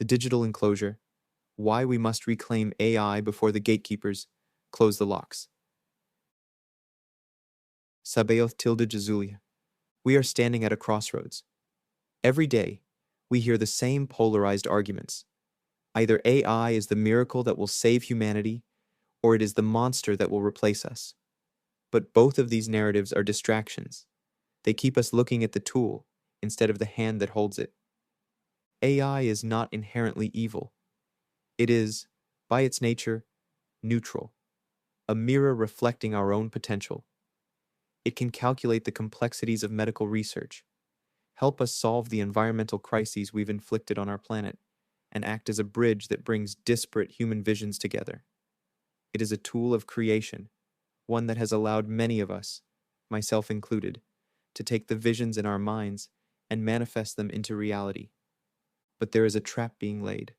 The digital enclosure, why we must reclaim AI before the gatekeepers close the locks. Sabaoth tilde Jazulia. We are standing at a crossroads. Every day, we hear the same polarized arguments. Either AI is the miracle that will save humanity, or it is the monster that will replace us. But both of these narratives are distractions. They keep us looking at the tool instead of the hand that holds it. AI is not inherently evil. It is, by its nature, neutral, a mirror reflecting our own potential. It can calculate the complexities of medical research, help us solve the environmental crises we've inflicted on our planet, and act as a bridge that brings disparate human visions together. It is a tool of creation, one that has allowed many of us, myself included, to take the visions in our minds and manifest them into reality. But there is a trap being laid.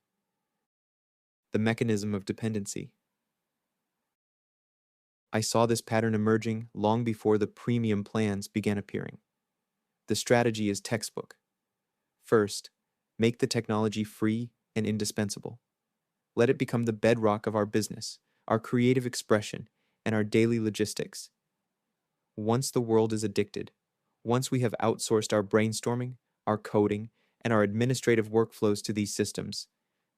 The mechanism of dependency. I saw this pattern emerging long before the premium plans began appearing. The strategy is textbook. First, make the technology free and indispensable. Let it become the bedrock of our business, our creative expression, and our daily logistics. Once the world is addicted, once we have outsourced our brainstorming, our coding, and our administrative workflows to these systems,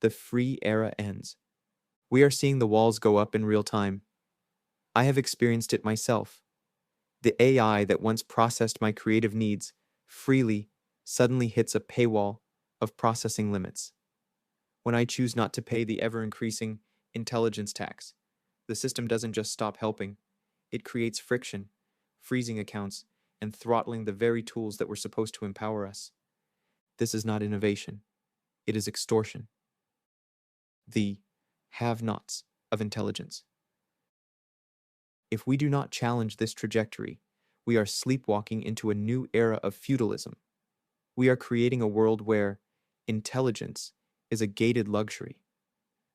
the free era ends. We are seeing the walls go up in real time. I have experienced it myself. The AI that once processed my creative needs freely suddenly hits a paywall of processing limits. When I choose not to pay the ever-increasing intelligence tax, the system doesn't just stop helping, it creates friction, freezing accounts, and throttling the very tools that were supposed to empower us. This is not innovation, it is extortion. The have-nots of intelligence. If we do not challenge this trajectory, we are sleepwalking into a new era of feudalism. We are creating a world where intelligence is a gated luxury.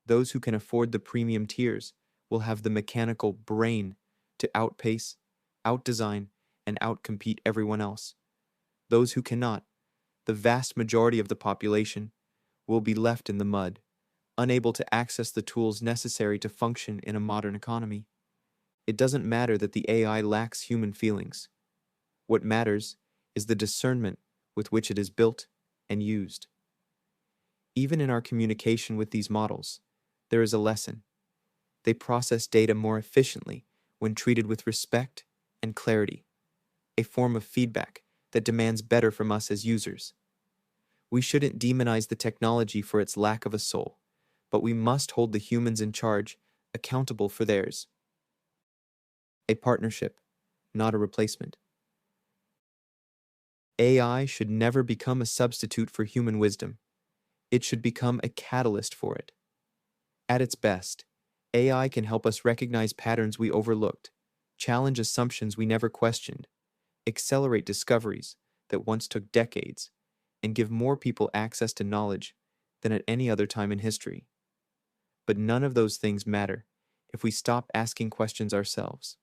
Those who can afford the premium tiers will have the mechanical brain to outpace, outdesign, and outcompete everyone else. Those who cannot, the vast majority of the population, will be left in the mud, unable to access the tools necessary to function in a modern economy. It doesn't matter that the AI lacks human feelings. What matters is the discernment with which it is built and used. Even in our communication with these models, there is a lesson. They process data more efficiently when treated with respect and clarity, a form of feedback that demands better from us as users. We shouldn't demonize the technology for its lack of a soul, but we must hold the humans in charge accountable for theirs. A partnership, not a replacement. AI should never become a substitute for human wisdom. It should become a catalyst for it. At its best, AI can help us recognize patterns we overlooked, challenge assumptions we never questioned, accelerate discoveries that once took decades, and give more people access to knowledge than at any other time in history. But none of those things matter if we stop asking questions ourselves.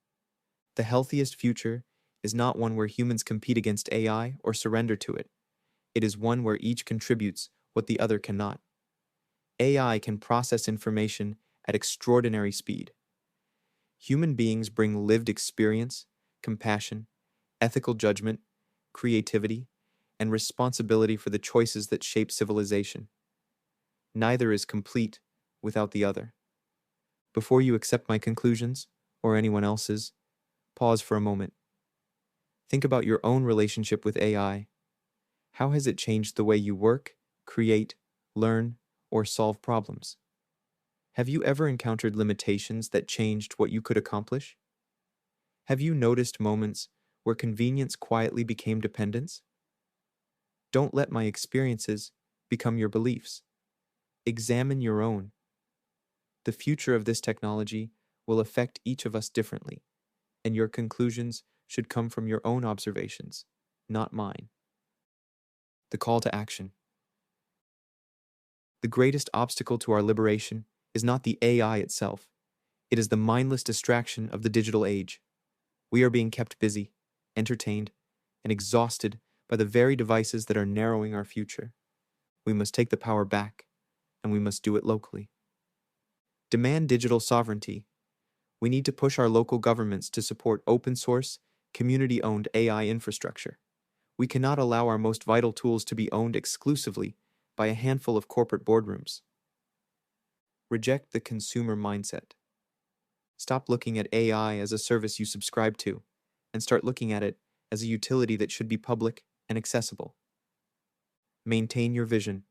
The healthiest future is not one where humans compete against AI or surrender to it. It is one where each contributes what the other cannot. AI can process information at extraordinary speed. Human beings bring lived experience, compassion, ethical judgment, creativity, and responsibility for the choices that shape civilization. Neither is complete without the other. Before you accept my conclusions, or anyone else's, pause for a moment. Think about your own relationship with AI. How has it changed the way you work, create, learn, or solve problems? Have you ever encountered limitations that changed what you could accomplish? Have you noticed moments where convenience quietly became dependence? Don't let my experiences become your beliefs. Examine your own. The future of this technology will affect each of us differently, and your conclusions should come from your own observations, not mine. The call to action. The greatest obstacle to our liberation is not the AI itself. It is the mindless distraction of the digital age. We are being kept busy, entertained, and exhausted by the very devices that are narrowing our future. We must take the power back, and we must do it locally. Demand digital sovereignty. We need to push our local governments to support open source, community-owned AI infrastructure. We cannot allow our most vital tools to be owned exclusively by a handful of corporate boardrooms. Reject the consumer mindset. Stop looking at AI as a service you subscribe to, and start looking at it as a utility that should be public and accessible. Maintain your vision.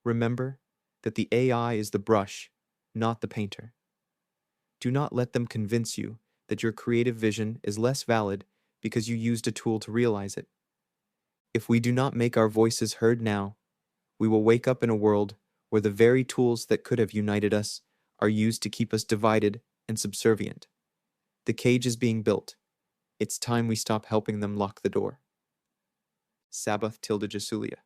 Remember that the AI is the brush, not the painter. Do not let them convince you that your creative vision is less valid because you used a tool to realize it. If we do not make our voices heard now, we will wake up in a world where the very tools that could have united us are used to keep us divided and subservient. The cage is being built. It's time we stop helping them lock the door. Sabbath tilde Jesulia.